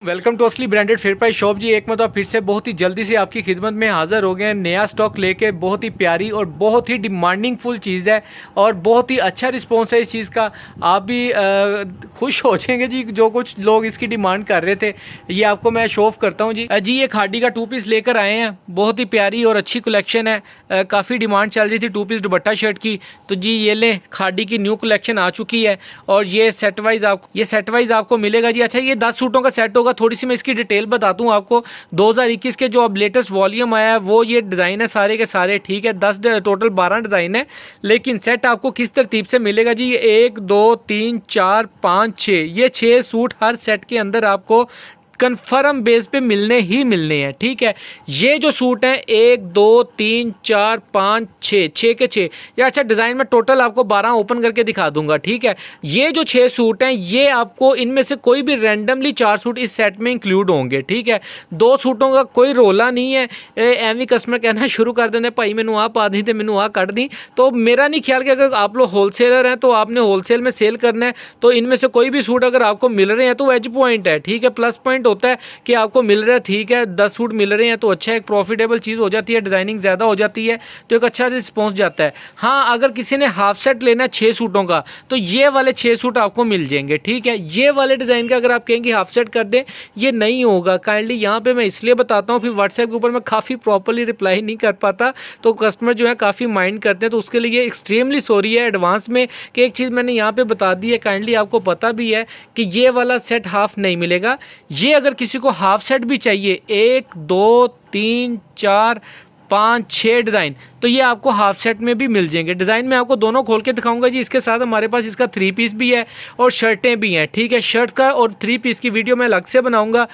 Welcome to असली branded fair price shop जी। एक मतलब फिर से बहुत ही जल्दी से आपकी खिदमत में हाज़िर हो गए हैं नया स्टॉक लेके। बहुत ही प्यारी और बहुत ही डिमांडिंग फुल चीज़ है और बहुत ही अच्छा रिस्पॉन्स है इस चीज़ का। आप भी खुश हो जाएंगे जी, जो कुछ लोग इसकी डिमांड कर रहे थे। ये आपको मैं शो ऑफ करता हूँ जी। ये खादी का 2 पीस लेकर आए हैं, बहुत ही प्यारी और अच्छी कलेक्शन है। काफ़ी डिमांड चल रही थी 2 पीस दुपट्टा शर्ट की, तो जी ये लें, खादी की न्यू कलेक्शन आ चुकी है और ये सेट वाइज आपको मिलेगा जी। अच्छा, ये 10 सूटों का सेट होगा। थोड़ी सी मैं इसकी डिटेल बताता हूँ आपको। 2021 के जो अब लेटेस्ट वॉल्यूम आया है वो ये डिज़ाइन है सारे के सारे, ठीक है। 10 टोटल 12 डिज़ाइन है, लेकिन सेट आपको किस तरतीब से मिलेगा जी। 1 2 3 4 5 6, ये 6 सूट हर सेट के अंदर आपको कन्फर्म बेस पे मिलने ही मिलने हैं, ठीक है। ये जो सूट हैं 1 2 3 4 5 6, 6 के 6। या अच्छा, डिज़ाइन में टोटल आपको 12 ओपन करके दिखा दूंगा, ठीक है। ये जो 6 सूट हैं ये आपको इनमें से कोई भी रैंडमली 4 सूट इस सेट में इंक्लूड होंगे, ठीक है। 2 सूटों का कोई रोला नहीं है। एवं कस्टमर कहना शुरू कर देंगे भाई मैनू आ पा दी तो मैनू आ कट दी, तो मेरा नहीं ख्याल कि अगर आप लोग होलसेलर हैं तो आपने होलसेल में सेल करना है, तो इनमें से कोई भी सूट अगर आपको मिल रहे हैं तो एज पॉइंट है, ठीक है। प्लस पॉइंट होता है कि आपको मिल रहा है, ठीक है। 10 सूट मिल रहे हैं तो अच्छा, एक प्रॉफिटेबल चीज़ हो जाती है, डिज़ाइनिंग ज़्यादा हो जाती है तो एक अच्छा रिस्पॉन्स जाता है। हाँ, अगर किसी ने हाफ सेट लेना है 6 सूटों का तो ये वाले 6 सूट आपको मिल जाएंगे, ठीक है। ये वाले डिज़ाइन का अगर आप कहेंगे हाफ सेट कर दें, ये नहीं होगा। काइंडली यहाँ पे मैं इसलिए बताता हूँ, फिर व्हाट्सएप के ऊपर मैं काफ़ी प्रॉपरली रिप्लाई नहीं कर पाता, तो कस्टमर जो है काफ़ी माइंड करते हैं, तो उसके लिए एक्सट्रीमली सॉरी है एडवांस में कि एक चीज़ मैंने यहाँ पे बता दी है। काइंडली आपको पता भी है कि ये वाला सेट हाफ नहीं मिलेगा। ये अगर किसी को हाफ सेट भी चाहिए, 1 2 3 4 5 6 डिज़ाइन, तो ये आपको हाफ सेट में भी मिल जाएंगे। डिज़ाइन में आपको दोनों खोल के दिखाऊंगा जी। इसके साथ हमारे पास इसका 3 पीस भी है और शर्टें भी हैं, ठीक है। शर्ट का और 3 पीस की वीडियो मैं अलग से बनाऊंगा।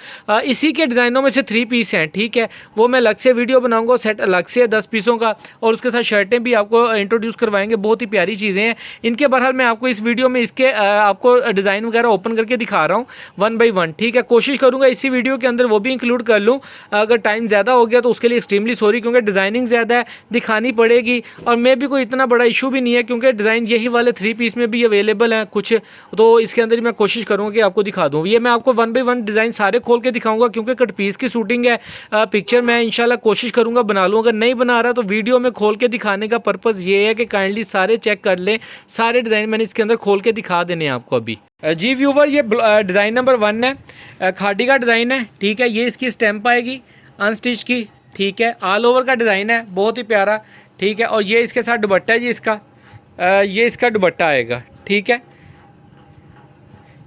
इसी के डिज़ाइनों में से 3 पीस हैं, ठीक है, वो मैं अलग से वीडियो बनाऊंगा। सेट अलग से है 10 पीसों का, और उसके साथ शर्टें भी आपको इंट्रोड्यूस करवाएंगे। बहुत ही प्यारी चीज़ें हैं इनके। बहरहाल मैं आपको इस वीडियो में इसके आपको डिज़ाइन वगैरह ओपन करके दिखा रहा हूँ 1 बाई 1, ठीक है। कोशिश करूँगा इसी वीडियो के अंदर वो भी इंक्लूड कर लूँ। अगर टाइम ज़्यादा हो गया तो उसके लिए एक्सट्रीमली सॉरी, क्योंकि डिज़ाइनिंग ज़्यादा है, दिखानी पड़ेगी। और मे भी कोई इतना बड़ा इशू भी नहीं है, क्योंकि डिज़ाइन यही वाले 3 पीस में भी अवेलेबल हैं कुछ, तो इसके अंदर ही मैं कोशिश करूँगा कि आपको दिखा दूँ। ये मैं आपको 1 बाई 1 डिज़ाइन सारे खोल के दिखाऊंगा, क्योंकि कट पीस की शूटिंग है। पिक्चर मैं इंशाल्लाह कोशिश करूँगा बना लूँ। अगर नहीं बना रहा तो वीडियो में खोल के दिखाने का पर्पज़ ये है कि काइंडली सारे चेक कर लें। सारे डिज़ाइन मैंने इसके अंदर खोल के दिखा देने आपको अभी। जी व्यूवर, ये डिज़ाइन नंबर 1 है, खादी का डिज़ाइन है, ठीक है। ये इसकी स्टैंप आएगी अनस्टिच की, ठीक है। ऑल ओवर का डिज़ाइन है, बहुत ही प्यारा, ठीक है। और ये इसके साथ दुपट्टा है जी इसका। ये इसका दुपट्टा आएगा, ठीक है।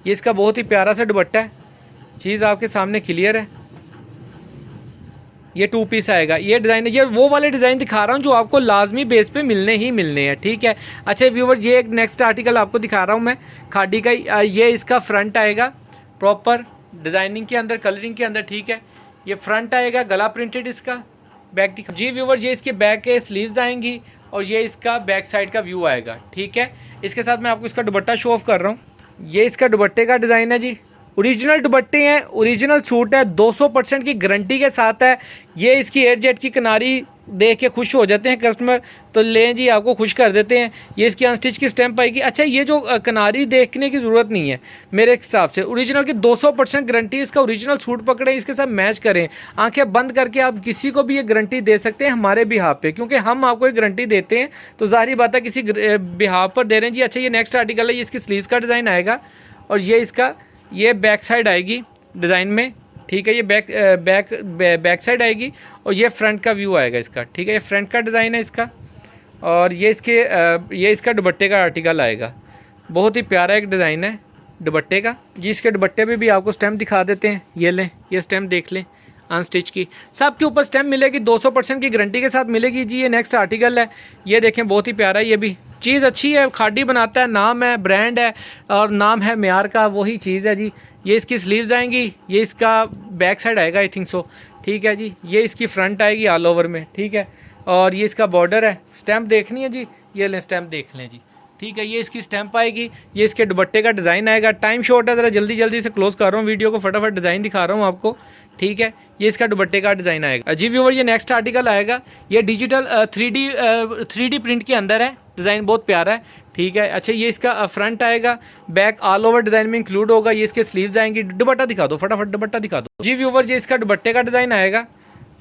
ये इसका बहुत ही प्यारा सा दुपट्टा है, चीज़ आपके सामने क्लियर है। ये 2 पीस आएगा। ये डिज़ाइन है, ये वो वाले डिज़ाइन दिखा रहा हूँ जो आपको लाजमी बेस पे मिलने ही मिलने हैं, ठीक है। अच्छा व्यूवर, ये एक नेक्स्ट आर्टिकल आपको दिखा रहा हूँ मैं खादी का। ये इसका फ्रंट आएगा प्रॉपर डिज़ाइनिंग के अंदर, कलरिंग के अंदर, ठीक है। ये फ्रंट आएगा, गला प्रिंटेड इसका। बैक दिखा जी व्यूवर, ये इसके बैक के स्लीव्स आएंगी और ये इसका बैक साइड का व्यू आएगा, ठीक है। इसके साथ मैं आपको इसका दुपट्टा शो ऑफ कर रहा हूँ। ये इसका दुपट्टे का डिज़ाइन है जी। ओरिजिनल दुपट्टे हैं, ओरिजिनल सूट है, 200% की गारंटी के साथ है। ये इसकी एयर जेट की किनारी देख के खुश हो जाते हैं कस्टमर, तो लें जी, आपको खुश कर देते हैं। ये इसकी अनस्टिच की स्टैंप आएगी। अच्छा, ये जो किनारी देखने की ज़रूरत नहीं है मेरे हिसाब से, ओरिजिनल की 200% गारंटी। इसका ओरिजिनल सूट पकड़ें, इसके साथ मैच करें, आंखें बंद करके आप किसी को भी ये गारंटी दे सकते हैं हमारे बिहाफ पे, क्योंकि हम आपको एक गारंटी देते हैं, तो जाहिर बात है किसी बिहाफ पर दे रहे हैं जी। अच्छा, ये नेक्स्ट आर्टिकल है, ये इसकी स्लीव्स का डिज़ाइन आएगा और ये इसका ये बैक साइड आएगी डिज़ाइन में, ठीक है। ये बैक साइड आएगी और ये फ्रंट का व्यू आएगा इसका, ठीक है। ये फ्रंट का डिज़ाइन है इसका। और ये इसका दुपट्टे का आर्टिकल आएगा। बहुत ही प्यारा एक डिज़ाइन है दुपट्टे का जी। इसके दुपट्टे पे भी आपको स्टैम्प दिखा देते हैं, ये लें, ये स्टैम्प देख लें अनस्टिच की। सब के ऊपर स्टैम्प मिलेगी, 200% की गारंटी के साथ मिलेगी जी। ये नेक्स्ट आर्टिकल है, ये देखें, बहुत ही प्यारा है। ये भी चीज़ अच्छी है, खादी बनाता है, नाम है, ब्रांड है और नाम है म्यार का, वही चीज़ है जी। ये इसकी स्लीव्स आएंगी, ये इसका बैक साइड आएगा, आई थिंक सो, ठीक है जी। ये इसकी फ्रंट आएगी ऑल ओवर में, ठीक है। और ये इसका बॉर्डर है। स्टैंप देखनी है जी, ये लें स्टैंप देख लें जी, ठीक है। ये इसकी स्टैंप आएगी, ये इसके दुपट्टे का डिज़ाइन आएगा। टाइम शॉर्ट है, ज़रा जल्दी से क्लोज कर रहा हूँ वीडियो को, फटाफट डिज़ाइन दिखा रहा हूँ आपको, ठीक है। ये इसका दुपट्टे का डिज़ाइन आएगा जी व्यूवर। ये नेक्स्ट आर्टिकल आएगा, ये डिजिटल 3D प्रिंट के अंदर है, डिज़ाइन बहुत प्यारा है, ठीक है। अच्छा ये इसका फ्रंट आएगा, बैक ऑल ओवर डिज़ाइन में इंक्लूड होगा। ये इसके स्लीव्स आएंगी। दुपट्टा दिखा दो फटाफट, दुपट्टा दिखा दो जी व्यूवर। ये इसका दुपट्टे का डिज़ाइन आएगा,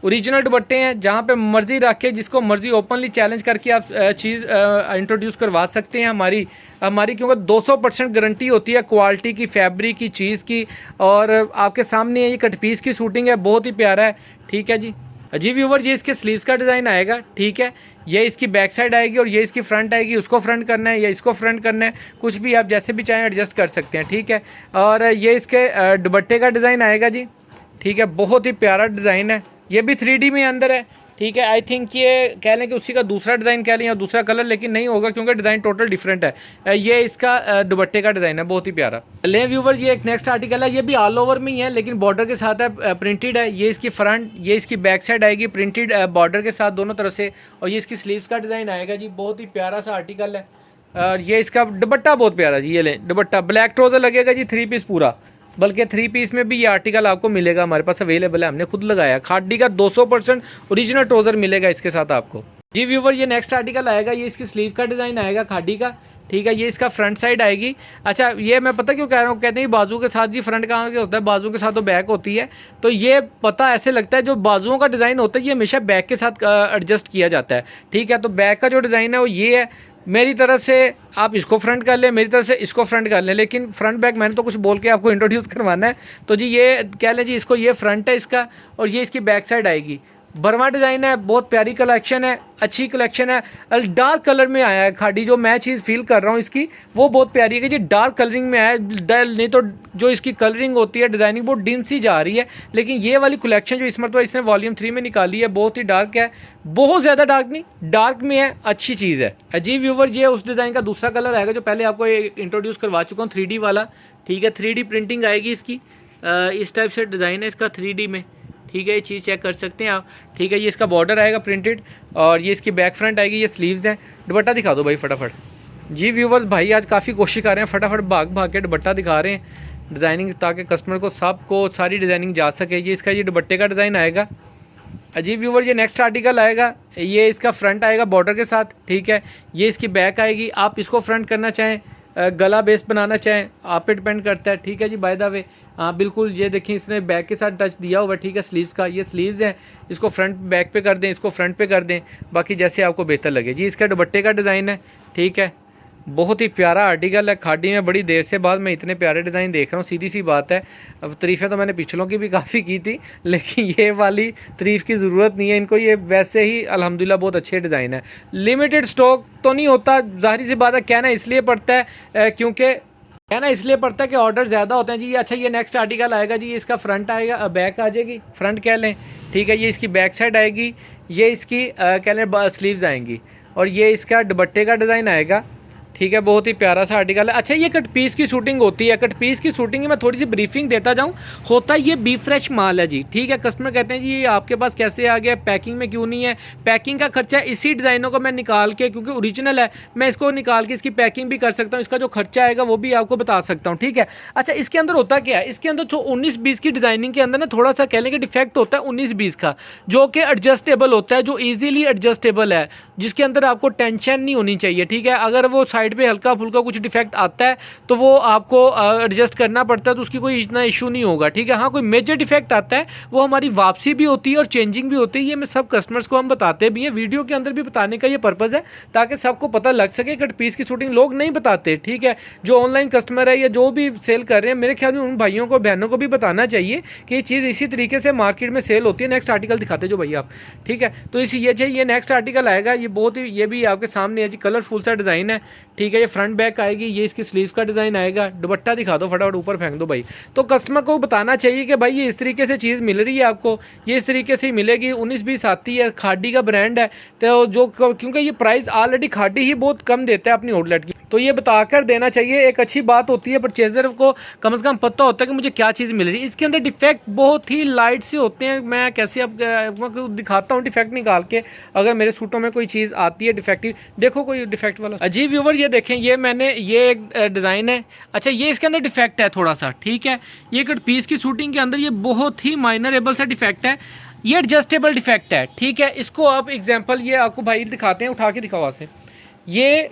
ओरिजिनल दुपट्टे हैं, जहाँ पे मर्जी रख के जिसको मर्जी ओपनली चैलेंज करके आप चीज़ इंट्रोड्यूस करवा सकते हैं। हमारी क्योंकि 200% गारंटी होती है क्वालिटी की, फैब्रिक की, चीज़ की। और आपके सामने ये कट पीस की शूटिंग है, बहुत ही प्यारा है, ठीक है जी व्यूवर। ये इसके स्लीव्स का डिज़ाइन आएगा, ठीक है। ये इसकी बैक साइड आएगी और ये इसकी फ्रंट आएगी। उसको फ्रंट करना है या इसको फ्रंट करना है, कुछ भी आप जैसे भी चाहें एडजस्ट कर सकते हैं, ठीक है। और ये इसके दुपट्टे का डिज़ाइन आएगा जी, ठीक है। बहुत ही प्यारा डिज़ाइन है, ये भी 3D में अंदर है, ठीक है। आई थिंक ये कह लें कि उसी का दूसरा डिज़ाइन कह लें या दूसरा कलर, लेकिन नहीं होगा क्योंकि डिज़ाइन टोटल डिफरेंट है। ये इसका दुपट्टे का डिज़ाइन है, बहुत ही प्यारा। ले व्यूवर ये एक नेक्स्ट आर्टिकल है, ये भी ऑल ओवर में ही है लेकिन बॉर्डर के साथ है, प्रिंटेड है। ये इसकी फ्रंट, ये इसकी बैक साइड आएगी प्रिंटेड बॉर्डर के साथ दोनों तरफ से। और ये इसकी स्लीव्स का डिज़ाइन आएगा जी, बहुत ही प्यारा सा आर्टिकल है। और ये इसका दुपट्टा बहुत प्यारा जी, ये लें दुपट्टा, ब्लैक ट्राउज़र लगेगा जी, 3 पीस पूरा, बल्कि 3 पीस में भी ये आर्टिकल आपको मिलेगा, हमारे पास अवेलेबल है, हमने खुद लगाया। खादी का 200% ओरिजिनल ट्राउज़र मिलेगा इसके साथ आपको जी व्यूवर। ये नेक्स्ट आर्टिकल आएगा, ये इसकी स्लीव का डिज़ाइन आएगा खादी का, ठीक है। ये इसका फ्रंट साइड आएगी। अच्छा ये मैं पता क्यों कह रहा हूँ, कहते हैं बाजू के साथ जी फ्रंट कहाँ के होता है, बाजू के साथ तो बैक होती है। तो ये पता ऐसे लगता है जो बाजुओं का डिज़ाइन होता है ये हमेशा बैक के साथ एडजस्ट किया जाता है, ठीक है। तो बैक का जो डिज़ाइन है वो ये है। मेरी तरफ से आप इसको फ्रंट कर लें, मेरी तरफ से इसको फ्रंट कर लें, लेकिन फ्रंट बैक मैंने तो कुछ बोल के आपको इंट्रोड्यूस करवाना है। तो जी ये कह लें जी, इसको ये फ्रंट है इसका, और ये इसकी बैक साइड आएगी। बर्मा डिज़ाइन है, बहुत प्यारी कलेक्शन है, अच्छी कलेक्शन है। डार्क कलर में आया है खादी, जो मैं चीज़ फील कर रहा हूँ इसकी वो बहुत प्यारी है कि जी डार्क कलरिंग में आया है। नहीं तो जो इसकी कलरिंग होती है, डिज़ाइनिंग बहुत डिम सी जा रही है, लेकिन ये वाली कलेक्शन जो इस मरतबा इसने वॉल्यूम 3 में निकाली है बहुत ही डार्क है, बहुत ज़्यादा डार्क नहीं, डार्क में है, अच्छी चीज़ है। अजीब व्यूवर ये उस डिज़ाइन का दूसरा कलर आएगा जो पहले आपको इंट्रोड्यूस करवा चुका हूँ, 3D वाला, ठीक है। 3D प्रिंटिंग आएगी इसकी, इस टाइप से डिज़ाइन है इसका 3D में, ठीक है। ये चीज़ चेक कर सकते हैं आप, ठीक है। ये इसका बॉर्डर आएगा प्रिंटेड, और ये इसकी बैक फ्रंट आएगी, ये स्लीव्स हैं। दुपट्टा दिखा दो भाई फटाफट जी व्यूवर्स। भाई आज काफ़ी कोशिश कर रहे हैं, फटाफट भाग के दुपट्टा दिखा रहे हैं डिज़ाइनिंग, ताकि कस्टमर को सबको सारी डिज़ाइनिंग जा सके। ये इसका ये दुपट्टे का डिज़ाइन आएगा। अजीब व्यूवर ये नेक्स्ट आर्टिकल आएगा, ये इसका फ्रंट आएगा बॉर्डर के साथ, ठीक है। ये इसकी बैक आएगी, आप इसको फ्रंट करना चाहें, गला बेस बनाना चाहें, आप पे डिपेंड करता है, ठीक है जी। बाय द वे हाँ बिल्कुल, ये देखिए इसने बैक के साथ टच दिया हुआ, ठीक है। स्लीव्स का ये स्लीव्स हैं, इसको फ्रंट बैक पे कर दें, इसको फ्रंट पे कर दें, बाकी जैसे आपको बेहतर लगे जी। इसका दुपट्टे का डिज़ाइन है, ठीक है। बहुत ही प्यारा आर्टिकल है, खादी में बड़ी देर से बाद मैं इतने प्यारे डिज़ाइन देख रहा हूँ, सीधी सी बात है। अब तारीफ़ें तो मैंने पिछलों की भी काफ़ी की थी, लेकिन ये वाली तारीफ़ की ज़रूरत नहीं है इनको, ये वैसे ही अल्हम्दुलिल्लाह बहुत अच्छे डिज़ाइन है। लिमिटेड स्टॉक तो नहीं होता, ज़ाहिर सी बात है, कहना इसलिए पड़ता है क्योंकि कि ऑर्डर ज़्यादा होते हैं जी। अच्छा ये नेक्स्ट आर्टिकल आएगा जी, इसका फ्रंट आएगा, बैक आ जाएगी, फ्रंट कह लें, ठीक है। ये इसकी बैक साइड आएगी, ये इसकी कह लें स्लीव्स आएंगी, और ये इसका दुपट्टे का डिज़ाइन आएगा, ठीक है। बहुत ही प्यारा सा आर्टिकल है। अच्छा ये कट पीस की शूटिंग होती है, कट पीस की शूटिंग में थोड़ी सी ब्रीफिंग देता जाऊं, होता ये बी फ्रेश माल है जी, ठीक है। कस्टमर कहते हैं जी ये आपके पास कैसे आ गया, पैकिंग में क्यों नहीं है। पैकिंग का खर्चा इसी डिज़ाइनों को मैं निकाल के, क्योंकि ओरिजिनल है, मैं इसको निकाल के इसकी पैकिंग भी कर सकता हूँ, इसका जो खर्चा आएगा वो भी आपको बता सकता हूँ, ठीक है। अच्छा इसके अंदर होता क्या है, इसके अंदर जो 19-20 की डिज़ाइनिंग के अंदर ना थोड़ा सा कह लें कि डिफेक्ट होता है 19-20 का, जो कि एडजस्टेबल होता है, जो ईजिली एडजस्टेबल है, जिसके अंदर आपको टेंशन नहीं होनी चाहिए, ठीक है। अगर वो साइड पर हल्का फुल्का कुछ डिफेक्ट आता है तो वो आपको एडजस्ट करना पड़ता है, तो उसकी कोई इतना इशू नहीं होगा, ठीक है। हाँ कोई मेजर डिफेक्ट आता है वो हमारी वापसी भी होती है और चेंजिंग भी होती है, ये मैं सब कस्टमर्स को हम बताते भी हैं, वीडियो के अंदर भी बताने का ये पर्पज़ है ताकि सबको पता लग सके। कट पीस की शूटिंग लोग नहीं बताते, ठीक है। जो ऑनलाइन कस्टमर है या जो भी सेल कर रहे हैं, मेरे ख्याल में उन भाइयों को बहनों को भी बताना चाहिए कि ये चीज़ इसी तरीके से मार्केट में सेल होती है। नेक्स्ट आर्टिकल दिखाते जो भैया आप, ठीक है। तो इसी ये नेक्स्ट आर्टिकल आएगा, ये बहुत ही, ये भी आपके सामने है जी, कलरफुल सा डिज़ाइन है, ठीक है। ये फ्रंट बैक आएगी, ये इसकी स्लीव्स का डिज़ाइन आएगा। दुपट्टा दिखा दो फटाफट, ऊपर फेंक दो भाई। तो कस्टमर को बताना चाहिए कि भाई ये इस तरीके से चीज़ मिल रही है आपको, ये इस तरीके से ही मिलेगी। 19-20 आती है, खादी का ब्रांड है, तो जो क्योंकि ये प्राइस ऑलरेडी खादी ही बहुत कम देता है अपनी आउटलेट की, तो ये बताकर देना चाहिए। एक अच्छी बात होती है, परचेजर को कम से कम पता होता है कि मुझे क्या चीज़ मिल रही है। इसके अंदर डिफेक्ट बहुत ही लाइट से होते हैं, मैं कैसे आपको दिखाता हूँ डिफेक्ट निकाल के। अगर मेरे सूटों में कोई चीज़ आती है डिफेक्टिव, देखो कोई डिफेक्ट वाला। अजीब व्यूवर ये देखें, ये मैंने ये एक डिज़ाइन है। अच्छा ये इसके अंदर डिफेक्ट है थोड़ा सा, ठीक है। ये कट पीस की शूटिंग के अंदर ये बहुत ही माइनरेबल सा डिफेक्ट है, ये एडजस्टेबल डिफेक्ट है, ठीक है। इसको आप एग्जांपल ये आपको भाई दिखाते हैं, उठा के दिखाओ से। ये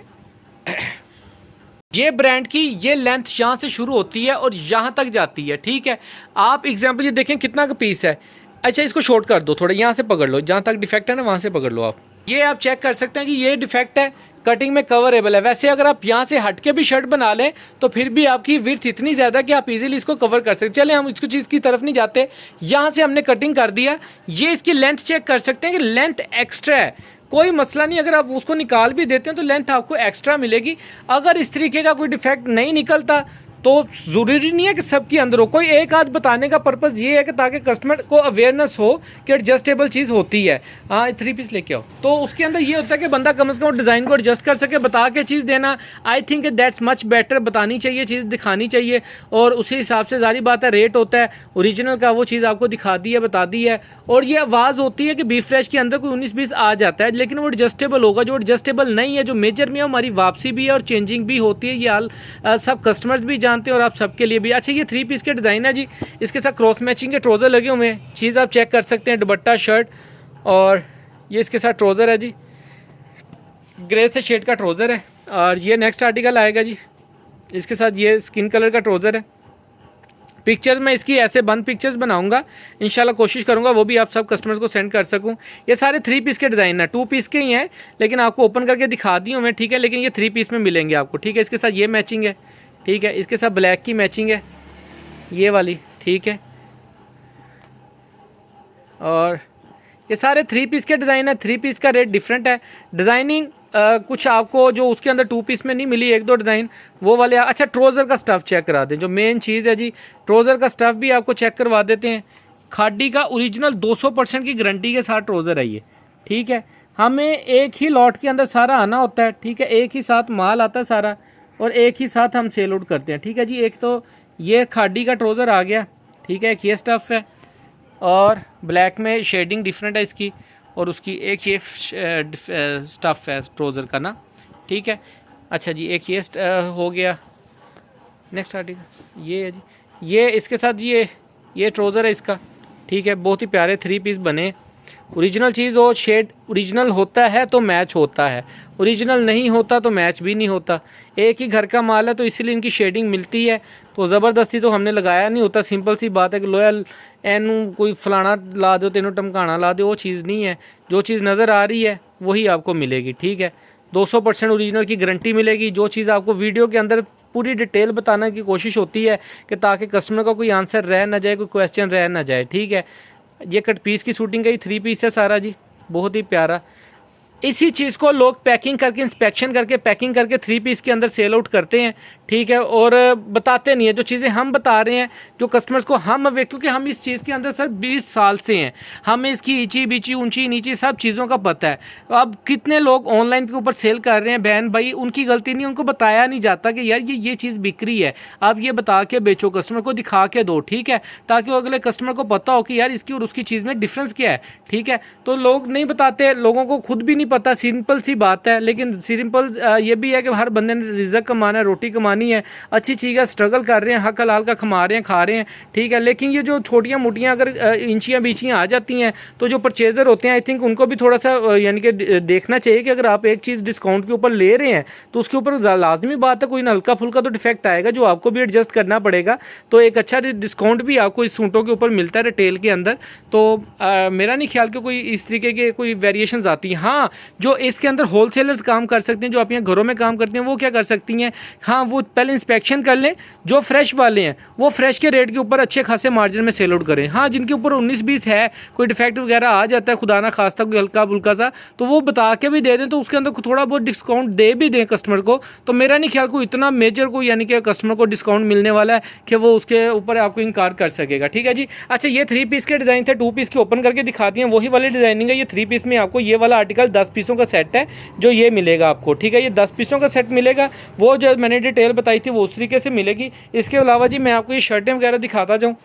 ब्रांड की ये लेंथ यहाँ से शुरू होती है और यहाँ तक जाती है, ठीक है। आप एग्जांपल ये देखें कितना का पीस है। अच्छा इसको शॉर्ट कर दो थोड़ा, यहाँ से पकड़ लो, जहाँ तक डिफेक्ट है ना वहाँ से पकड़ लो आप। ये आप चेक कर सकते हैं कि ये डिफेक्ट है, कटिंग में कवरेबल है। वैसे अगर आप यहाँ से हट के भी शर्ट बना लें तो फिर भी आपकी विड्थ इतनी ज़्यादा कि आप इजीली इसको कवर कर सकते। चले हम इसको चीज़ की तरफ नहीं जाते, यहाँ से हमने कटिंग कर दिया। ये इसकी लेंथ चेक कर सकते हैं कि लेंथ एक्स्ट्रा है, कोई मसला नहीं। अगर आप उसको निकाल भी देते हैं तो लेंथ आपको एक्स्ट्रा मिलेगी। अगर इस तरीके का कोई डिफेक्ट नहीं निकलता तो ज़रूरी नहीं है कि सबके अंदर हो, कोई एक आध बताने का पर्पज़ ये है कि ताकि कस्टमर को अवेयरनेस हो कि एडजस्टेबल चीज़ होती है। हाँ 3 पीस लेके आओ, तो उसके अंदर ये होता है कि बंदा कम से कम डिज़ाइन को एडजस्ट कर सके, बता के चीज़ देना। I think that's much better, बतानी चाहिए चीज़, दिखानी चाहिए, और उसी हिसाब से जारी बात है रेट होता है ओरिजिनल का, वो चीज़ आपको दिखा दी है, बता दी है। और ये आवाज़ होती है कि बी फ्रेश के अंदर कोई 19-20 आ जाता है, लेकिन वो एडजस्टेबल होगा। जो एडजस्टेबल नहीं है, जो मेजर में हमारी वापसी भी है और चेंजिंग भी होती है, ये हाल सब कस्टमर्स भी जानते हैं और आप सबके लिए भी। अच्छा ये 3 पीस के डिज़ाइन है जी, इसके साथ क्रॉस मैचिंग के ट्राउज़र लगे हुए हैं, चीज़ आप चेक कर सकते हैं, दुपट्टा शर्ट, और ये इसके साथ ट्राउज़र है जी, ग्रे से शेड का ट्राउज़र है। और ये नेक्स्ट आर्टिकल आएगा जी, इसके साथ ये स्किन कलर का ट्राउज़र है। पिक्चर्स मैं इसकी ऐसे बंद पिक्चर्स बनाऊंगा, इंशाल्लाह कोशिश करूंगा वो भी आप सब कस्टमर्स को सेंड कर सकूं। ये सारे 3 पीस के डिज़ाइन है, 2 पीस के ही हैं, लेकिन आपको ओपन करके दिखा दी हूँ मैं, ठीक है। लेकिन ये 3 पीस में मिलेंगे आपको, ठीक है। इसके साथ ये मैचिंग है, ठीक है। इसके साथ ब्लैक की मैचिंग है ये वाली, ठीक है। और ये सारे 3 पीस के डिज़ाइन है। 3 पीस का रेट डिफरेंट है, डिज़ाइनिंग कुछ आपको जो उसके अंदर 2 पीस में नहीं मिली, 1-2 डिज़ाइन वो वाले। अच्छा ट्राउज़र का स्टफ़ चेक करा दें, जो मेन चीज़ है जी, ट्राउज़र का स्टफ़ भी आपको चेक करवा देते हैं। खादी का ओरिजिनल 200% की गारंटी के साथ ट्राउज़र है ये, ठीक है। हमें एक ही लॉट के अंदर सारा आना होता है, ठीक है, एक ही साथ माल आता है सारा, और एक ही साथ हम सेल आउट करते हैं, ठीक है जी। एक तो ये खादी का ट्राउज़र आ गया, ठीक है, एक ये स्टफ़ है, और ब्लैक में शेडिंग डिफरेंट है इसकी, और उसकी एक ये स्टफ़ है ट्राउज़र का ना, ठीक है। अच्छा जी एक ये हो गया। नेक्स्ट आर्टिकल ये है जी, ये इसके साथ ये ट्राउज़र है इसका, ठीक है। बहुत ही प्यारे 3 पीस बने। ओरिजिनल चीज़ हो, शेड ओरिजिनल होता है तो मैच होता है, ओरिजिनल नहीं होता तो मैच भी नहीं होता। एक ही घर का माल है तो इसीलिए इनकी शेडिंग मिलती है, तो ज़बरदस्ती तो हमने लगाया नहीं होता। सिंपल सी बात है कि लोयल एनू कोई फलाना ला दो, तेनों टमकाना ला दो, वो चीज़ नहीं है। जो चीज़ नज़र आ रही है वही आपको मिलेगी, ठीक है। 200% ओरिजिनल की गारंटी मिलेगी। जो चीज़ आपको वीडियो के अंदर पूरी डिटेल बताने की कोशिश होती है कि ताकि कस्टमर का कोई आंसर रह ना जाए, कोई क्वेश्चन रह ना जाए, ठीक है। ये कट पीस की शूटिंग का ही 3 पीस है सारा जी, बहुत ही प्यारा। इसी चीज़ को लोग पैकिंग करके, इंस्पेक्शन करके, पैकिंग करके 3 पीस के अंदर सेल आउट करते हैं, ठीक है, और बताते नहीं है। जो चीज़ें हम बता रहे हैं जो कस्टमर्स को हम क्योंकि हम इस चीज़ के अंदर सर 20 साल से हैं, हमें इसकी ईची बीची ऊंची नीची सब चीज़ों का पता है। अब कितने लोग ऑनलाइन के ऊपर सेल कर रहे हैं, बहन भाई उनकी गलती नहीं, उनको बताया नहीं जाता कि यार ये चीज़ बिक्री है, आप ये बता के बेचो, कस्टमर को दिखा के दो, ठीक है, ताकि वो अगले कस्टमर को पता हो कि यार इसकी और उसकी चीज़ में डिफरेंस क्या है, ठीक है। तो लोग नहीं बताते, लोगों को खुद भी नहीं पता, सिंपल सी बात है। लेकिन सिंपल ये भी है कि हर बंदे ने रिज़्क कमाना है, रोटी कमानी है, अच्छी चीज़ है, स्ट्रगल कर रहे हैं, हक हलाल का कमा रहे हैं, खा रहे हैं, ठीक है। लेकिन ये जो छोटियाँ मोटियाँ अगर इंचियाँ बीचियाँ आ जाती हैं तो जो परचेज़र होते हैं आई थिंक उनको भी थोड़ा सा यानी कि देखना चाहिए कि अगर आप एक चीज़ डिस्काउंट के ऊपर ले रहे हैं तो उसके ऊपर लाजमी बात है कोई ना हल्का फुल्का तो डिफेक्ट आएगा जो आपको भी एडजस्ट करना पड़ेगा। तो एक अच्छा डिस्काउंट भी आपको इस सूटों के ऊपर मिलता है रिटेल के अंदर। तो मेरा नहीं ख्याल कि कोई इस तरीके के कोई वेरिएशंस आती हैं। हाँ जो इसके अंदर होलसेलर्स काम कर सकते हैं, जो आप यहाँ घरों में काम करते हैं, वो क्या कर सकती हैं, हाँ वो पहले इंस्पेक्शन कर लें, जो फ्रेश वाले हैं वो फ्रेश के रेट के ऊपर अच्छे खासे मार्जिन में सेल आउट करें। हाँ जिनके ऊपर 19-20 है, कोई डिफेक्ट वगैरह आ जाता है, खुदा ना खास्ता कोई हल्का फुल्का सा, तो वो बता के भी दे दें, तो उसके अंदर थोड़ा बहुत डिस्काउंट दे भी दें कस्टमर को। तो मेरा नहीं ख्याल कोई इतना मेजर कोई यानी कि कस्टमर को डिस्काउंट मिलने वाला है कि वो उसके ऊपर आपको इनकार कर सकेगा, ठीक है जी। अच्छा ये 3 पीस के डिज़ाइन थे, 2 पीस के ओपन करके दिखाती हैं, वही वाली डिज़ाइनिंग है। ये 3 पीस में आपको ये वाला आर्टिकल 10 पीसों का सेट है जो ये मिलेगा आपको, ठीक है। ये 10 पीसों का सेट मिलेगा, वो जो मैंने डिटेल बताई थी वो उस तरीके से मिलेगी। इसके अलावा जी मैं आपको ये शर्टें वगैरह दिखाता जाऊँ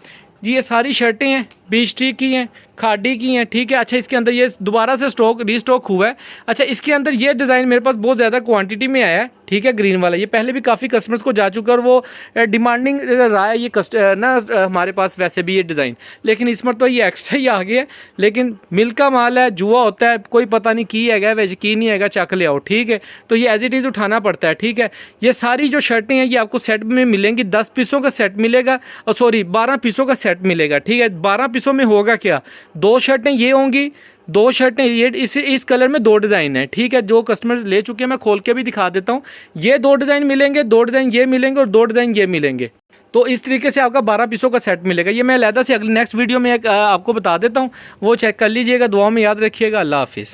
जी, ये सारी शर्टें हैं 20 टी की हैं, खादी की हैं, ठीक है। अच्छा, इसके अंदर ये दोबारा से रीस्टॉक हुआ है। अच्छा, इसके अंदर ये डिज़ाइन मेरे पास बहुत ज़्यादा क्वांटिटी में आया है, ठीक है, ग्रीन वाला। ये पहले भी काफ़ी कस्टमर्स को जा चुका है और वो डिमांडिंग रहा है ये ना हमारे पास वैसे भी ये डिज़ाइन, लेकिन इस मर तो ये एक्स्ट्रा ही आ गया है। लेकिन मिल का माल है, जुआ होता है, कोई पता नहीं की है वह यकीन नहीं है, चक ले आओ, ठीक है। तो ये एज इट इज़ उठाना पड़ता है, ठीक है। ये सारी जो शर्टें हैं ये आपको सेट में मिलेंगी, 10 पीसों का सेट मिलेगा, और सॉरी 12 पीसों का सेट मिलेगा, ठीक है। 12 पीसों में होगा क्या, 2 शर्टें ये होंगी, 2 शर्टें ये इस कलर में 2 डिज़ाइन है, ठीक है। जो कस्टमर ले चुके हैं मैं खोल के भी दिखा देता हूँ। ये 2 डिज़ाइन मिलेंगे, 2 डिज़ाइन ये मिलेंगे और 2 डिज़ाइन ये मिलेंगे। तो इस तरीके से आपका 12 पीसों का सेट मिलेगा। ये मैं अलहदा से अगले नेक्स्ट वीडियो में आपको बता देता हूँ, वो चेक कर लीजिएगा। दुआ में याद रखिएगा। अल्लाह हाफिज़।